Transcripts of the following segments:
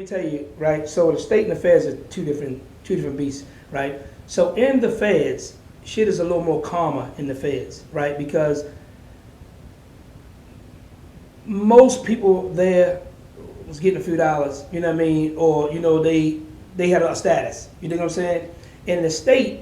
me tell you, right? So the state and the feds are two different beasts, right? So in the feds, shit is a little more calmer in the feds, right? Because most people there was getting a few dollars, you know what I mean? Or, you know, they had a status, you know what I'm saying? In the state,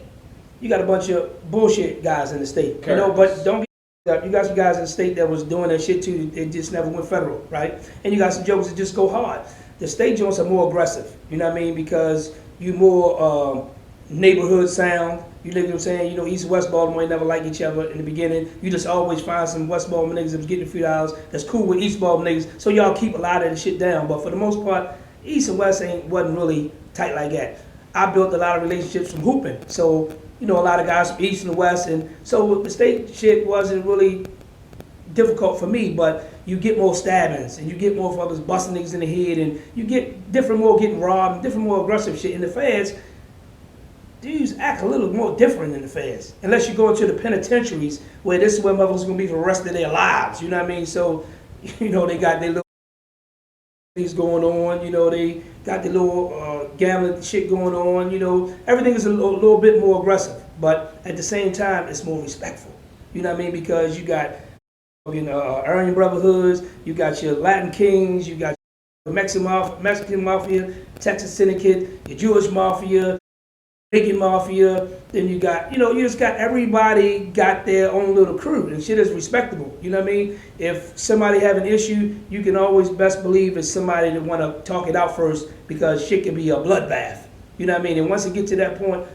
you got a bunch of bullshit guys in the state, you know, but don't get up. You got some guys in the state that was doing that shit too, it just never went federal, right? And you got some jokers that just go hard. The state joints are more aggressive, you know what I mean? Because you more neighborhood sound, you know what I'm saying? You know, East and West Baltimore ain't never like each other in the beginning. You just always find some West Baltimore niggas that was getting a few dollars that's cool with East Baltimore niggas, so y'all keep a lot of the shit down. But for the most part, East and West wasn't really tight like that. I built a lot of relationships from hooping, so you know, a lot of guys from East and the West, and so the state shit wasn't really difficult for me, but you get more stabbings, and you get more fuckers busting niggas in the head, and you get different more getting robbed, different more aggressive shit. In the feds, dudes act a little more different in the feds, unless you go into the penitentiaries, where this is where motherfuckers gonna be for the rest of their lives, you know what I mean? So, you know, they got their little things going on, you know, they got the little gambling shit going on, you know, everything is a little bit more aggressive, but at the same time, it's more respectful, you know what I mean? Because you got Aryan Brotherhoods, you got your Latin Kings, you got the Mexican Mafia, Texas Syndicate, your Jewish Mafia, Bacon Mafia, then you got, you know, you just got everybody got their own little crew, and shit is respectable, you know what I mean? If somebody have an issue, you can always best believe it's somebody that want to talk it out first, because shit can be a bloodbath, you know what I mean? And once it get to that point,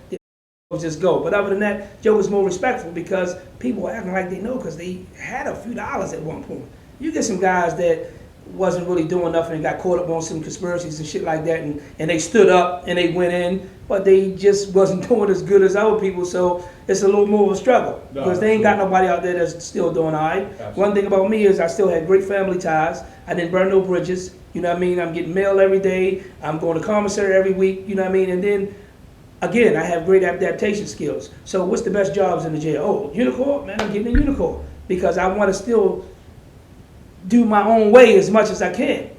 just go. But other than that, Joe was more respectful because people are acting like they know because they had a few dollars at one point. You get some guys that wasn't really doing nothing and got caught up on some conspiracies and shit like that, and they stood up and they went in, but they just wasn't doing as good as other people, so it's a little more of a struggle because they ain't got nobody out there that's still doing all right. Absolutely. One thing about me is I still had great family ties. I didn't burn no bridges, you know what I mean? I'm getting mail every day. I'm going to commissary every week, you know what I mean? And then again, I have great adaptation skills. So what's the best jobs in the jail? Oh, Unicor? Man, I'm getting a Unicor because I want to still do my own way as much as I can.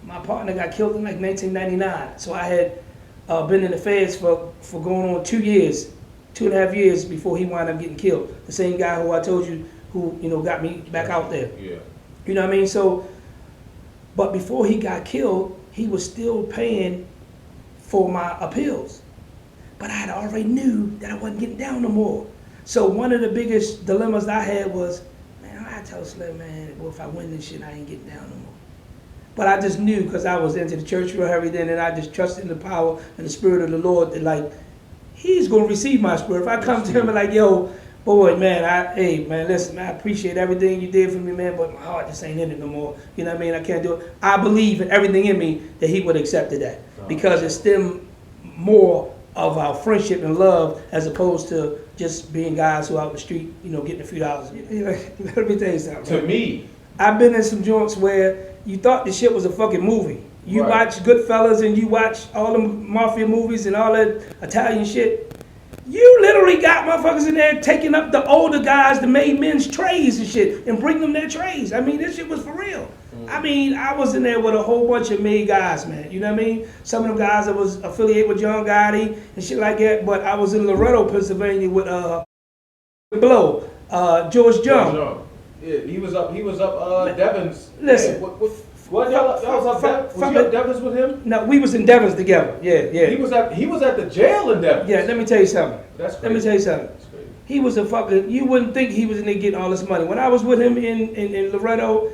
My partner got killed in like 1999, so I had been in the feds for going on 2 years, 2.5 years before he wound up getting killed. The same guy who I told you who, you know, got me back out there. Yeah. You know what I mean? So, but before he got killed, he was still paying for my appeals. But I had already knew that I wasn't getting down no more. So one of the biggest dilemmas I had was, man, I tell Slim, man, well, if I win this shit, I ain't getting down no more. But I just knew because I was into the church for everything, and I just trusted in the power and the spirit of the Lord that, like, he's going to receive my spirit. If I come to him and like, yo, boy, man, hey, man, listen, man, I appreciate everything you did for me, man, but my heart just ain't in it no more. You know what I mean? I can't do it. I believe in everything in me that he would have accepted that because it stemmed more of our friendship and love as opposed to just being guys who out in the street, you know, getting a few dollars. Let me tell you something. To me, I've been in some joints where you thought the shit was a fucking movie. You watch Goodfellas and you watch all the mafia movies and all that Italian shit. You literally got motherfuckers in there taking up the older guys that made men's trays and shit and bring them their trays. I mean, this shit was for real. I mean, I was in there with a whole bunch of made guys, man. You know what I mean? Some of them guys that was affiliated with John Gotti and shit like that. But I was in Loretto, Pennsylvania with Blow, George John. Yeah, he was up Devon's. Listen. What y'all was up Devon's with him? No, we was in Devon's together. Yeah. He was at the jail in Devon's. Yeah, let me tell you something. That's crazy. Let me tell you something. That's crazy. He was a fucking, you wouldn't think he was in there getting all this money. When I was with him in Loretto,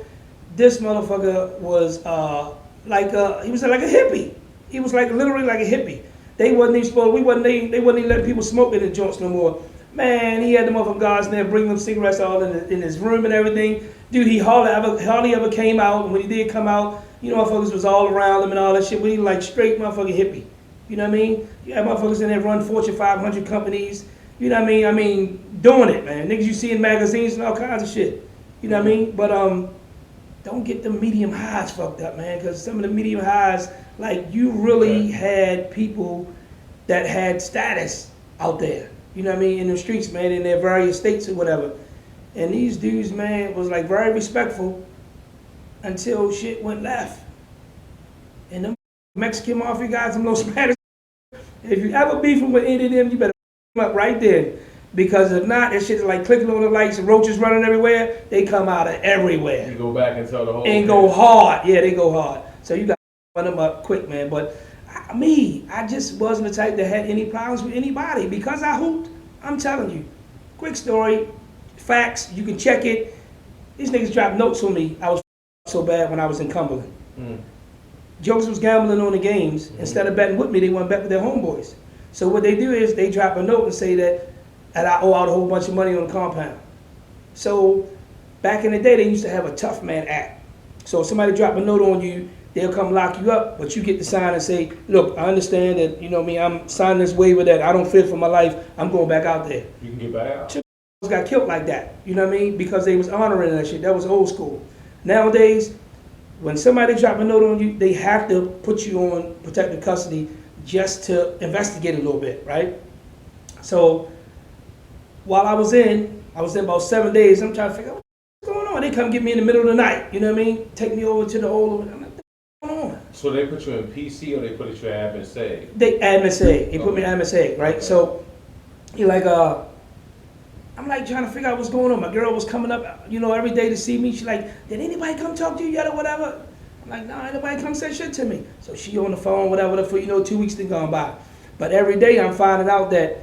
this motherfucker was he was like a hippie. He was like literally like a hippie. They wasn't even supposed, they wasn't even letting people smoke in the joints no more. Man, he had the motherfucking guys in there bringing them cigarettes all in his room and everything. Dude, he hardly ever came out. And when he did come out, you know, motherfuckers was all around him and all that shit. But he like straight motherfucking hippie. You know what I mean? You had motherfuckers in there run Fortune 500 companies. You know what I mean? I mean, doing it, man. Niggas you see in magazines and all kinds of shit. You know what I mean? But don't get the medium highs fucked up, man. Because some of the medium highs, like, you really had people that had status out there. You know what I mean, in the streets, man, in their various states or whatever. And these dudes, man, was like very respectful until shit went left. And them Mexican mafia guys, them little Spanish. If you ever beefing with any of them, you better them up right there. Because if not, that shit is like clicking on the lights and roaches running everywhere. They come out of everywhere. You go back and tell the whole and go hard. Yeah, they go hard. So you got to run them up quick, man. But I just wasn't the type that had any problems with anybody because I hooped. I'm telling you. Quick story, facts, you can check it. These niggas dropped notes on me. I was so bad when I was in Cumberland. Jokes was gambling on the games. Instead of betting with me, they went bet with their homeboys. So what they do is they drop a note and say that I owe out a whole bunch of money on the compound. So back in the day, they used to have a tough man act. So if somebody drop a note on you, they'll come lock you up, but you get to sign and say, look, I understand that, you know what I mean, I'm signing this waiver that I don't fear for my life, I'm going back out there. You can get back out. Chicks got killed like that, you know what I mean, because they was honoring that shit. That was old school. Nowadays, when somebody drop a note on you, they have to put you on protective custody just to investigate a little bit, right? So while I was in about 7 days, I'm trying to figure out what's going on. They come get me in the middle of the night, you know what I mean? Take me over to the old, I'm like, what's going on? So they put you in PC or they put you in admin seg? They admin seg. They put me in admin seg, right? Okay. So he like, I'm like trying to figure out what's going on. My girl was coming up, you know, every day to see me. She like, did anybody come talk to you yet or whatever? I'm like, nah, nobody come say shit to me. So she on the phone, whatever, for, you know, 2 weeks then gone by. But every day I'm finding out that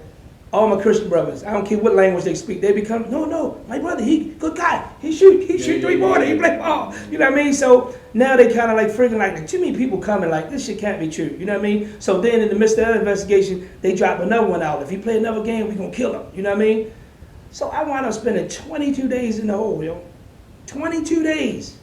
all my Christian brothers, I don't care what language they speak, they become, no, my brother, he good guy. He shoot 3-pointer, he play ball. You know what I mean? So now they kind of like freaking like, too many people coming like, this shit can't be true. You know what I mean? So then in the midst of that investigation, they drop another one out. If he play another game, we gonna kill him. You know what I mean? So I wound up spending 22 days in the hole, yo. 22 days.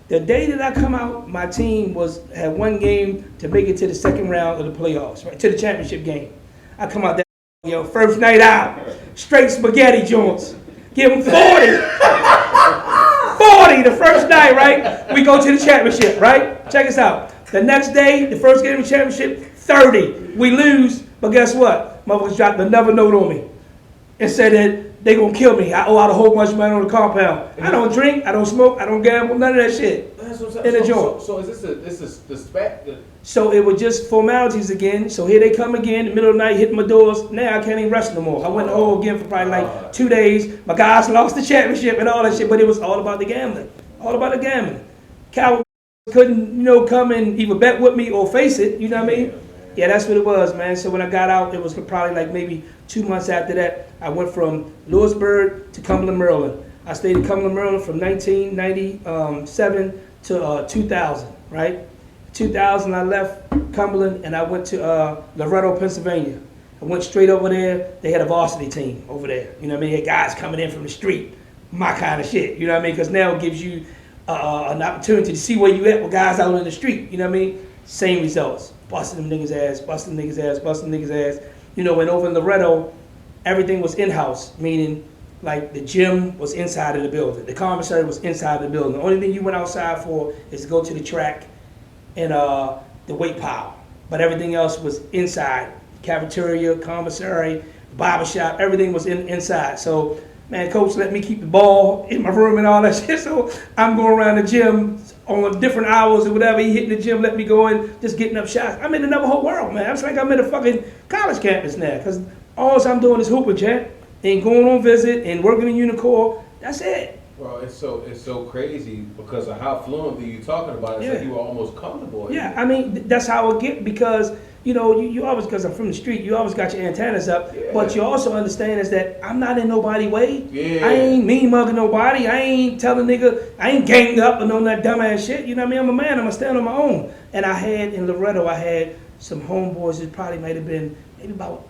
The day that I come out, my team had one game to make it to the second round of the playoffs, right, to the championship game. I come out that, yo, first night out, straight spaghetti joints. Give them 40. 40 the first night, right? We go to the championship, right? Check us out. The next day, the first game of the championship, 30. We lose, but guess what? Motherfuckers dropped another note on me and said that they gonna kill me. I owe out a whole bunch of money on the compound. I don't drink, I don't smoke, I don't gamble, none of that shit. In the joint. So is this the spec? So it was just formalities again. So here they come again, in the middle of the night, hitting my doors. Now I can't even rest no more. I went to hole again for probably like 2 days. My guys lost the championship and all that shit, but it was all about the gambling. All about the gambling. Cowards couldn't, you know, come and either bet with me or face it, you know what I mean? Yeah, that's what it was, man. So when I got out, it was probably like maybe 2 months after that. I went from Lewisburg to Cumberland, Maryland. I stayed in Cumberland, Maryland from 1997 to 2000, right? 2000, I left Cumberland and I went to Loretto, Pennsylvania. I went straight over there. They had a varsity team over there. You know what I mean? They had guys coming in from the street, my kind of shit. You know what I mean? Because now it gives you an opportunity to see where you at with guys out in the street. You know what I mean? Same results. Busting them niggas' ass, busting niggas' ass, busting niggas' ass. You know, and over in Loretto, everything was in-house, meaning like the gym was inside of the building. The commissary was inside of the building. The only thing you went outside for is to go to the track and the weight pile. But everything else was inside. Cafeteria, commissary, barbershop, everything was inside. So, man, coach let me keep the ball in my room and all that shit. So I'm going around the gym on different hours or whatever. He hitting the gym, let me go in, just getting up shots. I'm in another whole world, man. It's like I'm in a fucking college campus now. Because all I'm doing is hooping, champ. And going on visit and working in Unicor. That's it. Well, it's so crazy because of how fluently you're talking about it. It's like you were almost comfortable. Yeah, I mean, that's how it get because, you know, you always, because I'm from the street, you always got your antennas up. Yeah. But you also understand is that I'm not in nobody's way. Yeah. I ain't mean mugging nobody. I ain't telling nigga, I ain't ganged up and on that dumbass shit. You know what I mean? I'm a man. I'm going to stand on my own. And I had, in Loretto, I had some homeboys that probably might have been maybe about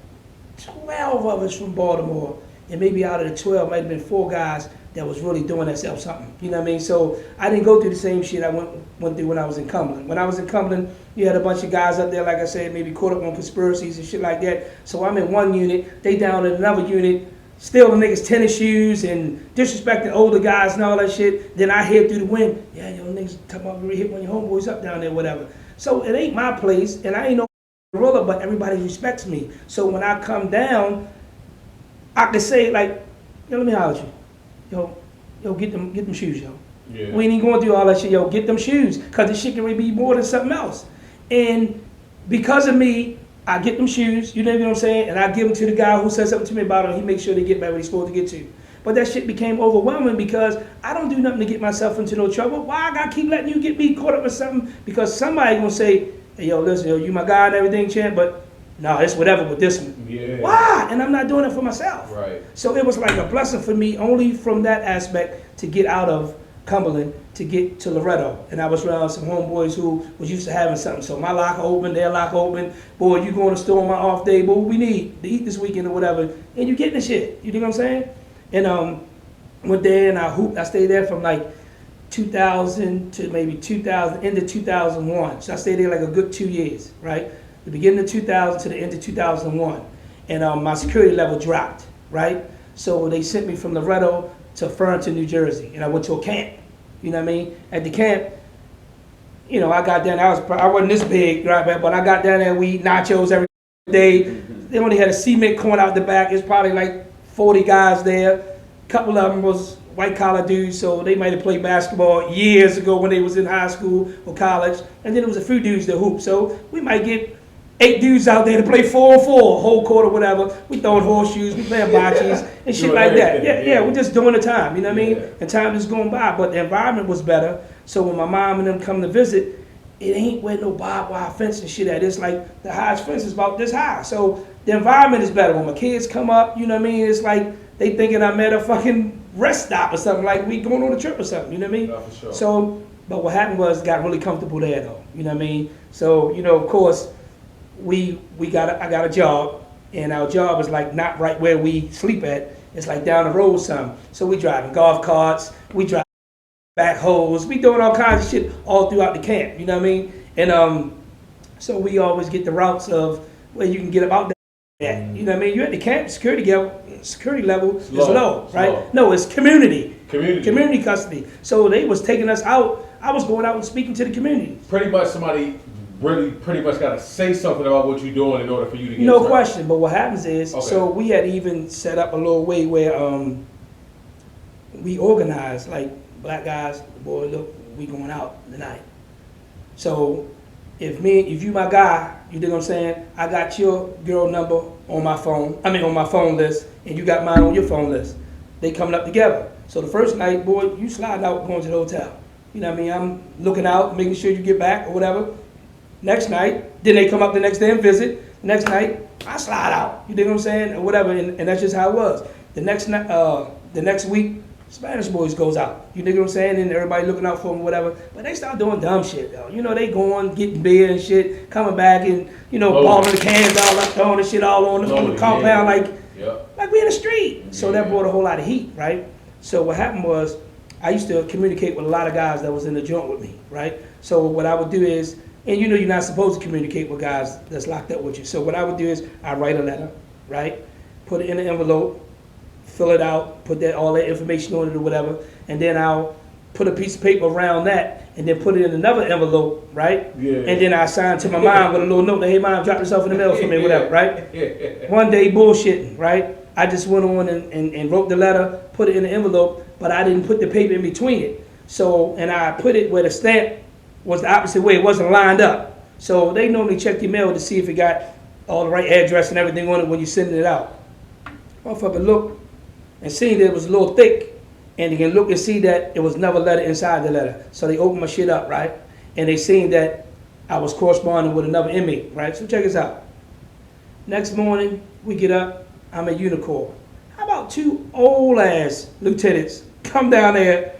12 of us from Baltimore. And maybe out of the 12, might have been 4 guys that was really doing themselves something. You know what I mean? So I didn't go through the same shit I went through when I was in Cumberland. When I was in Cumberland, you had a bunch of guys up there, like I said, maybe caught up on conspiracies and shit like that. So I'm in one unit, they down in another unit, stealing niggas' tennis shoes and disrespecting older guys and all that shit. Then I hear through the wind, yeah, yo, niggas talking about really hit one of your homeboys up down there, whatever. So it ain't my place, and I ain't no gorilla, but everybody respects me. So when I come down, I can say like, yo, let me holler at you. Yo, get them shoes, yo. Yeah. We ain't even going through all that shit, yo. Get them shoes, cause this shit can really be more than something else. And because of me, I get them shoes, you know what I'm saying? And I give them to the guy who says something to me about them. He makes sure they get back what he's supposed to get to. But that shit became overwhelming because I don't do nothing to get myself into no trouble. Why I gotta keep letting you get me caught up with something? Because somebody gonna say, hey, yo, listen, yo, you my guy and everything, champ, but no, it's whatever with this one. Yeah. Why? And I'm not doing it for myself. Right. So it was like a blessing for me only from that aspect to get out of Cumberland to get to Loretto. And I was around some homeboys who was used to having something. So my locker open, their locker open. Boy, you going to the store on my off day, boy, we need to eat this weekend or whatever. And you getting the shit. You know what I'm saying? And went there and I hooped. I stayed there from like 2000 to maybe 2000, end of 2001. So I stayed there like a good 2 years, right? The beginning of 2000 to the end of 2001. And my security level dropped, right? So they sent me from Loretto to Ferguson, New Jersey. And I went to a camp, you know what I mean? At the camp, you know, I got down, I wasn't this big, right? But I got down there, we eat nachos every day. They only had a cement corn out the back. It's probably like 40 guys there. A couple of them was white collar dudes, so they might have played basketball years ago when they was in high school or college. And then there was a few dudes that hoop. So we might get 8 dudes out there to play 4-on-4, whole quarter, whatever. We throwing horseshoes, we playing bocces and shit like that. Yeah, we're just doing the time, you know what I mean? And time is going by, but the environment was better. So when my mom and them come to visit, it ain't where no barbed wire fence and shit at. It's like the highest fence is about this high. So the environment is better. When my kids come up, you know what I mean? It's like they thinking I'm at a fucking rest stop or something, like we going on a trip or something, you know what I mean? Yeah, for sure. So, but what happened was got really comfortable there though, you know what I mean? So, you know, of course, I got a job, and our job is like not right where we sleep at. It's like down the road some. So we driving golf carts, we drive backhoes, we doing all kinds of shit all throughout the camp, you know what I mean? And so we always get the routes of where you can get about that. You know what I mean? You're at the camp, security level is low, right? No, it's community custody. So they was taking us out. I was going out and speaking to the community. Pretty much somebody pretty much got to say something about what you're doing in order for you to get no question. But what happens is, okay. So we had even set up a little way where we organized, like black guys, boy, look, we going out tonight. So if you my guy, you dig what I'm saying? I got your girl number on my phone, on my phone list, and you got mine on your phone list. They coming up together. So the first night, boy, you sliding out, going to the hotel. You know what I mean? I'm looking out, making sure you get back or whatever. Next night, then they come up the next day and visit. Next night, I slide out. You dig what I'm saying? Or whatever, and that's just how it was. The next week, Spanish boys goes out. You dig what I'm saying? And everybody looking out for them or whatever. But they start doing dumb shit, though. You know, they going, getting beer and shit, coming back and, you know, balling the cans all up, throwing the shit all on the compound like we in the street. So that brought a whole lot of heat, right? So what happened was, I used to communicate with a lot of guys that was in the joint with me, right? So what I would do is, and you know you're not supposed to communicate with guys that's locked up with you. So what I would do is I write a letter, right? Put it in an envelope, fill it out, put all that information on it or whatever, and then I'll put a piece of paper around that and then put it in another envelope, right? Yeah. And then I sign to my mom with a little note that, hey mom, drop this off in the mail for me, whatever, right? One day bullshitting, right? I just went on and wrote the letter, put it in the envelope, but I didn't put the paper in between it. So, and I put it where the stamp was the opposite way, it wasn't lined up. So they normally check your mail to see if it got all the right address and everything on it when you're sending it out. Motherfucker look and see that it was a little thick, and they can look and see that it was another letter inside the letter. So they opened my shit up, right? And they seen that I was corresponding with another inmate, right? So check this out. Next morning, we get up, I'm at Unicorn. How about 2 old ass lieutenants come down there,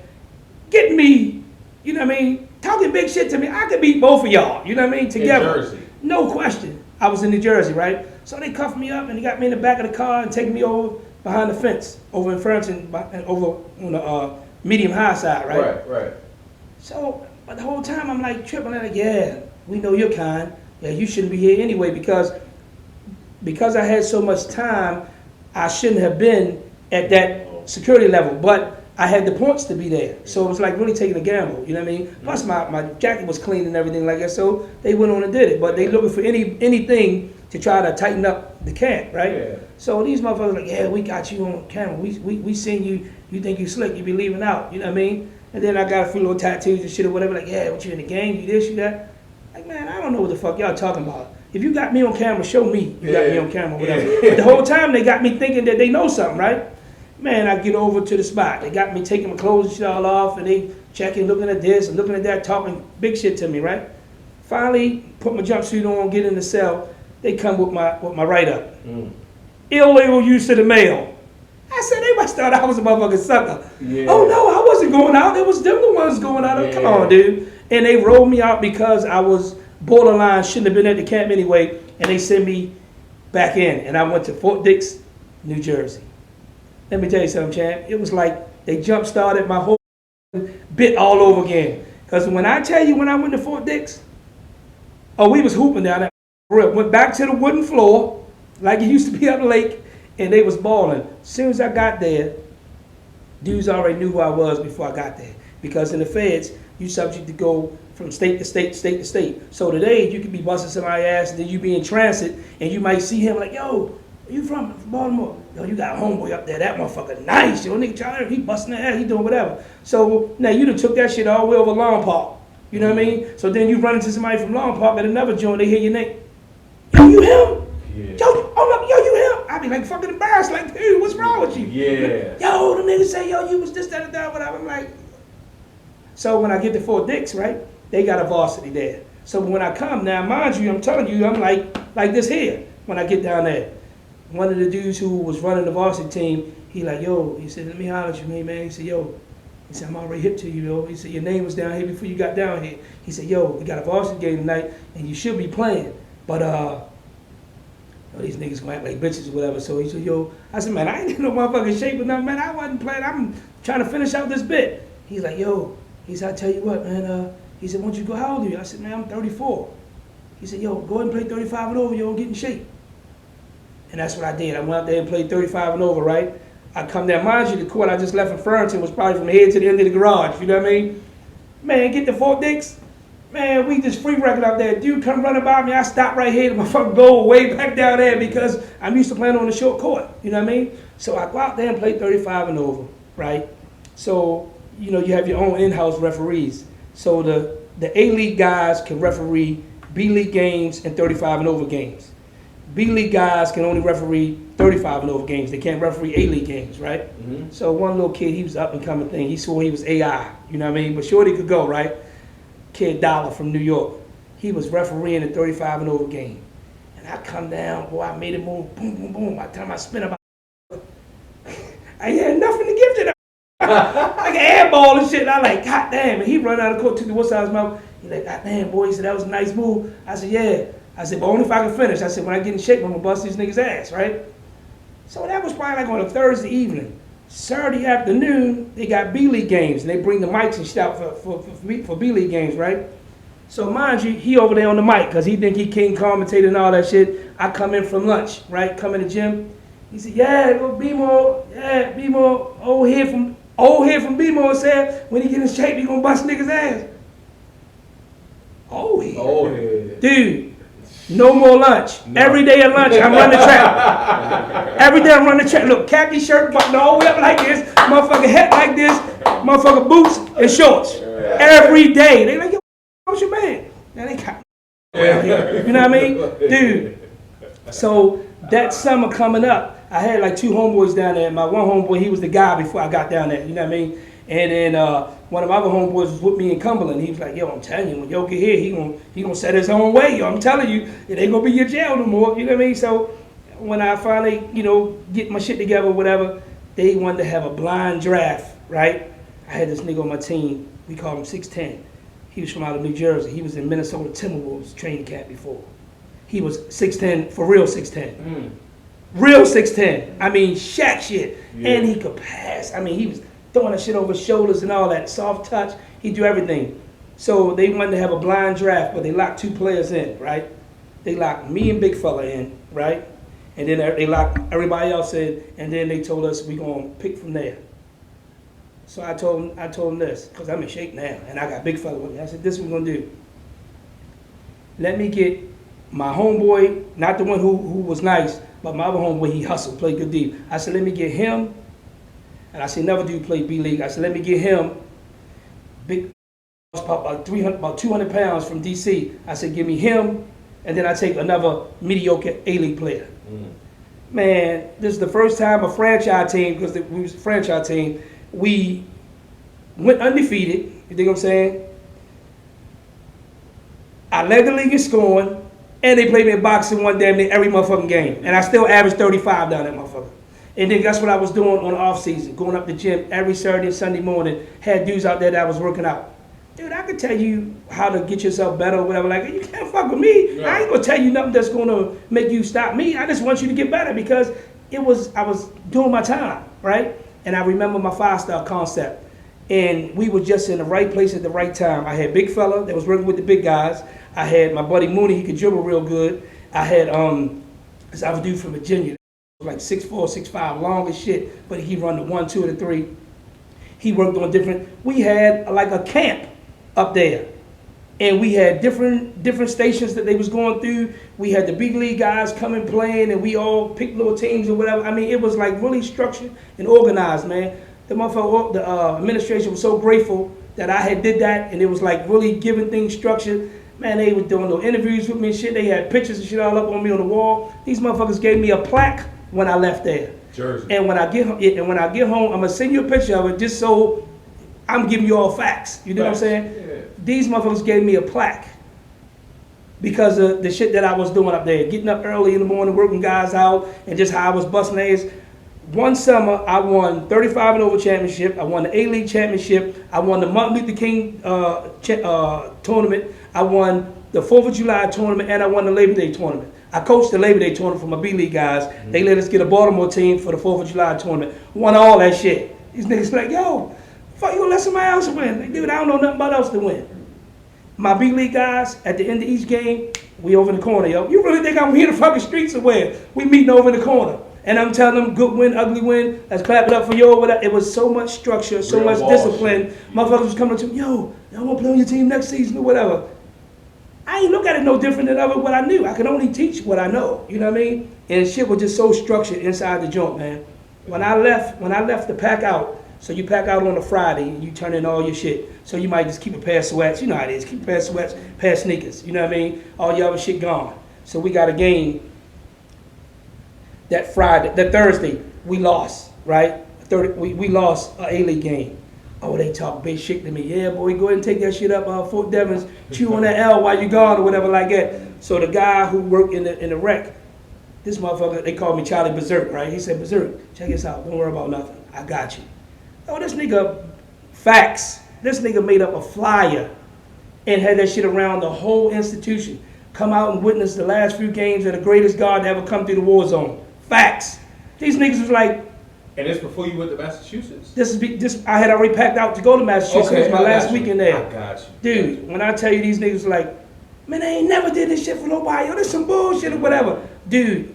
getting me, you know what I mean, talking big shit to me. I could beat both of y'all, you know what I mean, together. In Jersey. No question. I was in New Jersey, right? So they cuffed me up and they got me in the back of the car and taking me over behind the fence, over in Ferguson, over on the medium high side, right? Right. So, but the whole time I'm like tripping, like, yeah, we know your kind. Yeah, you shouldn't be here anyway because I had so much time, I shouldn't have been at that security level, but I had the points to be there. So it was like really taking a gamble, you know what I mean? Plus my jacket was clean and everything like that, so they went on and did it. But they looking for anything to try to tighten up the camp, right? Yeah. So these motherfuckers like, yeah, we got you on camera. We seen you think you slick, you be leaving out, you know what I mean? And then I got a few little tattoos and shit or whatever, like, yeah, what you in the gang, you this, you that. Like, man, I don't know what the fuck y'all talking about. If you got me on camera, show me you got me on camera, whatever. But the whole time they got me thinking that they know something, right? Man, I get over to the spot. They got me taking my clothes and shit all off, and they checking, looking at this and looking at that, talking big shit to me, right? Finally, put my jumpsuit on, get in the cell. They come with my write-up. Illegal use of the mail. I said, they must thought I was a motherfucking sucker. Yeah. Oh no, I wasn't going out. It was them the ones going out. Yeah. Come on, dude. And they rolled me out because I was borderline, shouldn't have been at the camp anyway, and they sent me back in. And I went to Fort Dix, New Jersey. Let me tell you something, champ. It was like they jump-started my whole bit all over again. Because when I tell you when I went to Fort Dix, oh, we was hooping down there. Went back to the wooden floor, like it used to be up the lake, and they was balling. As soon as I got there, dudes already knew who I was before I got there. Because in the feds, you subject to go from state to state, state to state. So today, you could be busting somebody's ass, and then you be in transit, and you might see him like, yo, where you from Baltimore? Yo, you got a homeboy up there, that motherfucker nice. Yo, nigga Charlie, he busting that ass, he doing whatever. So now you done took that shit all the way over Long Park. You know what I mean? So then you run into somebody from Long Park at another joint, they hear your name. Yo, you him? Yeah. Yo, oh no, yo, you him? I be like fucking embarrassed, like, dude, what's wrong with you? Yeah. Yo, the nigga say, yo, you was this, that, and that, whatever. I'm like, so when I get to Fort Dix, right, they got a varsity there. So when I come, now mind you, I'm telling you, I'm like this here when I get down there. One of the dudes who was running the varsity team, he like, yo, he said, let me holler at you, man. He said, yo, he said, I'm already hip to you, yo. He said, your name was down here before you got down here. He said, yo, we got a varsity game tonight, and you should be playing. But, these niggas gonna act like bitches or whatever. So he said, yo, I said, man, I ain't in no motherfucking shape or nothing, man. I wasn't playing. I'm trying to finish out this bit. He's like, yo, he said, I tell you what, man. He said, why don't you go, how old are you? I said, man, I'm 34. He said, yo, go ahead and play 35 and over, yo, get in shape. And that's what I did. I went out there and played 35 and over, right? I come down, mind you, the court I just left in Ferguson was probably from here to the end of the garage, you know what I mean? Man, get to Fort Dix. Man, we just free record out there. Dude come running by me, I stop right here, my fucking go way back down there because I'm used to playing on the short court, you know what I mean? So I go out there and play 35 and over, right? So, you know, you have your own in-house referees. So the A-League guys can referee B-League games and 35 and over games. B-League guys can only referee 35 and over games. They can't referee A-League games, right? Mm-hmm. So one little kid, he was up and coming thing. He swore he was AI, you know what I mean? But shorty could go, right? Kid Dollar from New York. He was refereeing a 35 and over game. And I come down, boy, I made it move, boom, boom, boom. By the time I spin about, I had nothing to give to them. Like an air ball and shit. And I like, God damn. And he run out of the court, took the what's out of his mouth. He like, God damn, boy. He said, that was a nice move. I said, yeah. I said, but only if I can finish. I said, when I get in shape, I'm going to bust these niggas' ass, right? So that was probably like on a Thursday evening. Saturday afternoon, they got B-League games, and they bring the mics and shit out for B-League games, right? So mind you, he over there on the mic, because he think he king commentator and all that shit. I come in from lunch, right? Come in the gym. He said, yeah, go B-More, yeah, B-More, old head from B-More said, when he get in shape, he gonna bust niggas' ass. Old head. Dude. No more lunch. No. Every day at lunch, I'm running the track. Every day I'm running the track. Look, khaki shirt buttoned all the way up like this, motherfucking hat like this, motherfucking boots and shorts. Every day. They like, yo, what's your man? Now they got you know what I mean? Dude. So that summer coming up, I had like two homeboys down there. My one homeboy, he was the guy before I got down there, you know what I mean? And then one of my other homeboys was with me in Cumberland. He was like, yo, I'm telling you, when yo get here, he gonna set his own way. Yo, I'm telling you, it ain't gonna be your jail no more. You know what I mean? So when I finally, you know, get my shit together or whatever, they wanted to have a blind draft, right? I had this nigga on my team. We called him 6'10". He was from out of New Jersey. He was in Minnesota Timberwolves training camp before. He was 6'10", for real 6'10". Real 6'10". I mean, Shaq shit. Yeah. And he could pass. I mean, he was throwing that shit over his shoulders and all that, soft touch. He do everything. So they wanted to have a blind draft, but they locked two players in, right? They locked me and Big Fella in, right? And then they locked everybody else in, and then they told us we gonna pick from there. So I told him this, because I'm in shape now, and I got Big Fella with me. I said, this is what we're gonna do. Let me get my homeboy, not the one who was nice, but my other homeboy, he hustled, played good deep. I said, let me get him. And I said, never do play B-League. I said, let me get him, Big about 300, about 200 pounds from DC. I said, give me him, and then I take another mediocre A-League player. Man, this is the first time a franchise team, because we was a franchise team, we went undefeated. You think I'm saying? I led the league in scoring, and they played me in boxing one damn near every motherfucking game, and I still averaged 35 down that motherfucker. And then that's what I was doing on the off season, going up the gym every Saturday and Sunday morning. Had dudes out there that I was working out. Dude, I could tell you how to get yourself better or whatever. Like, you can't fuck with me. Right. I ain't gonna tell you nothing that's gonna make you stop me. I just want you to get better because I was doing my time, right? And I remember my 5-star concept. And we were just in the right place at the right time. I had big fella that was working with the big guys. I had my buddy Mooney, he could dribble real good. I had this other dude from Virginia, like 6'4", 6'5", long as shit, but he run the 1, 2, and the 3. He worked on different. We had like a camp up there, and we had different stations that they was going through. We had the big league guys coming playing, and we all picked little teams or whatever. I mean, it was like really structured and organized, man. The motherfucker, the administration was so grateful that I had did that, and it was like really giving things structure. Man, they were doing little interviews with me and shit. They had pictures and shit all up on me on the wall. These motherfuckers gave me a plaque when I left there. Jersey. And when I get home, I'm gonna send you a picture of it just so I'm giving you all facts. You know what I'm saying? Yeah. These motherfuckers gave me a plaque because of the shit that I was doing up there. Getting up early in the morning, working guys out, and just how I was busting ass. One summer, I won 35 and over championship. I won the A-League championship. I won the Martin Luther King tournament. I won the 4th of July tournament, and I won the Labor Day tournament. I coached the Labor Day tournament for my B-League guys. They let us get a Baltimore team for the 4th of July tournament. Won all that shit. These niggas like, yo, fuck, you gonna let somebody else win? Like, dude, I don't know nothing about else to win. My B-League guys, at the end of each game, we over in the corner, yo. You really think I'm here in the fucking streets or where? We meeting over in the corner. And I'm telling them, good win, ugly win, let's clap it up for you or whatever. It was so much structure, so much discipline. Motherfuckers was coming up to me, yo, I want to play on your team next season or whatever. I ain't look at it no different than ever what I knew. I can only teach what I know, you know what I mean? And shit was just so structured inside the joint, man. When I left to pack out, so you pack out on a Friday and you turn in all your shit. So you might just keep a pair of sweats, you know how it is, keep a pair of sweats, pair of sneakers, you know what I mean? All your other shit gone. So we got a game that Friday, that Thursday, we lost, right? We lost an A-League game. Oh, they talk big shit to me. Yeah, boy, go ahead and take that shit up, Fort Devens, chew on that L while you gone or whatever like that. So the guy who worked in the rec, this motherfucker, they called me Charlie Berserk, right? He said, Berserk, check this out. Don't worry about nothing. I got you. Oh, this nigga, facts. This nigga made up a flyer and had that shit around the whole institution. Come out and witness the last few games of the greatest guard to ever come through the war zone. Facts. These niggas was like. And this before you went to Massachusetts? This I had already packed out to go to Massachusetts. Okay, it was my last weekend there. I got you. Dude, when I tell you these niggas like, man, I ain't never did this shit for nobody. Yo, this some bullshit or whatever. Dude,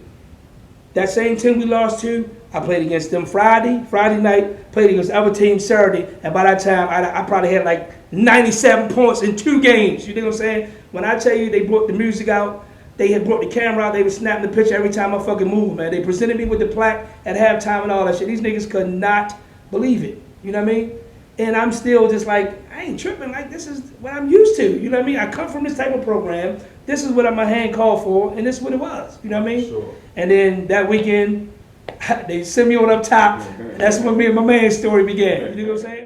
that same team we lost to, I played against them Friday night, played against the other team Saturday, and by that time, I probably had like 97 points in 2 games. You know what I'm saying? When I tell you they brought the music out, they had brought the camera out, they were snapping the picture every time I fucking moved, man. They presented me with the plaque at halftime and all that shit. These niggas could not believe it. You know what I mean? And I'm still just like, I ain't tripping. Like, this is what I'm used to. You know what I mean? I come from this type of program. This is what my hand called for, and this is what it was. You know what I mean? Sure. And then that weekend, they sent me on up top. That's when me and my man's story began. You know what I'm saying?